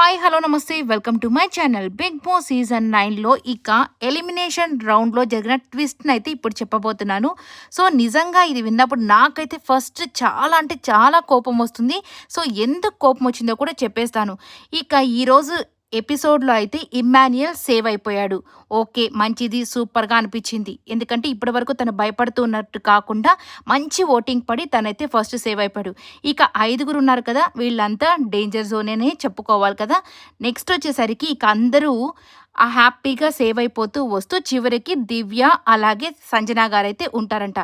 Hi hello నమస్తే welcome to my channel. Big Boss season 9లో ఇక ఎలిమినేషన్ రౌండ్లో జరిగిన ట్విస్ట్ని అయితే ఇప్పుడు చెప్పబోతున్నాను. సో నిజంగా ఇది విన్నప్పుడు నాకైతే ఫస్ట్ చాలా అంటే చాలా కోపం వస్తుంది. సో ఎందుకు కోపం వచ్చిందో కూడా చెప్పేస్తాను. ఇక ఈరోజు ఎపిసోడ్లో అయితే ఇమ్మాన్యుయల్ సేవ్ అయిపోయాడు. ఓకే, మంచిది, సూపర్గా అనిపించింది. ఎందుకంటే ఇప్పటి వరకు తను భయపడుతూ ఉన్నట్టు కాకుండా మంచి ఓటింగ్ పడి తనైతే ఫస్ట్ సేవ్ అయిపోయాడు. ఇక 5గురు ఉన్నారు కదా, వీళ్ళంతా డేంజర్ జోనేనే చెప్పుకోవాలి కదా. నెక్స్ట్ వచ్చేసరికి ఇక అందరూ హ్యాపీగా సేవ్ అయిపోతూ వస్తూ చివరికి దివ్య అలాగే సంజన గారైతే ఉంటారంట.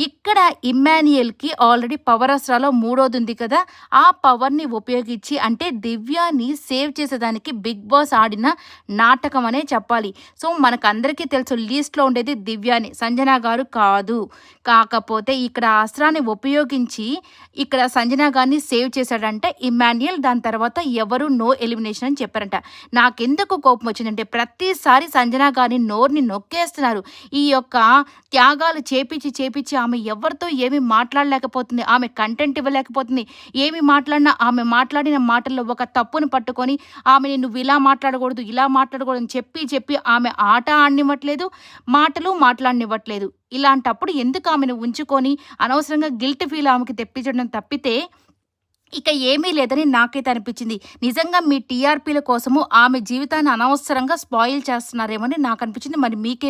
ఇక్కడ ఇమ్మాన్యుయల్కి ఆల్రెడీ పవర్ అస్త్రాలో మూడోది ఉంది కదా, ఆ పవర్ని ఉపయోగించి అంటే దివ్యాని సేవ్ చేసేదానికి బిగ్ బాస్ ఆడిన నాటకం అనే చెప్పాలి. సో మనకందరికీ తెలుసు లీస్ట్లో ఉండేది దివ్యాని, సంజన గారు కాదు. కాకపోతే ఇక్కడ ఆ అస్త్రాన్ని ఉపయోగించి ఇక్కడ సంజన గారిని సేవ్ చేశాడంటే ఇమ్మాన్యుయల్. దాని తర్వాత ఎవరు నో ఎలిమినేషన్ అని చెప్పారంట. నాకెందుకు కోపం వచ్చిందంటే ప్రతిసారి సంజన గారిని నోరుని నొక్కేస్తున్నారు. ఈ యొక్క త్యాగాలు చేపించి ఆమె ఎవరితో ఏమి మాట్లాడలేకపోతుంది, ఆమె కంటెంట్ ఇవ్వలేకపోతుంది. ఏమి మాట్లాడినా ఆమె మాట్లాడిన మాటల్లో ఒక తప్పును పట్టుకొని ఆమెని నువ్వు ఇలా మాట్లాడకూడదు ఇలా మాట్లాడకూడదు అని చెప్పి ఆమె ఆట ఆడనివ్వట్లేదు, మాటలు మాట్లాడనివ్వట్లేదు. ఇలాంటప్పుడు ఎందుకు ఆమెను ఉంచుకొని అనవసరంగా గిల్ట్ ఫీల్ ఆమెకి తెప్పించడం తప్పితే ఇక ఏమీ లేదని నాకైతే అనిపించింది. నిజంగా మీ టీఆర్పీల కోసము ఆమె జీవితాన్ని అనవసరంగా స్పాయిల్ చేస్తున్నారేమో అని నాకు అనిపించింది. మరి మీకే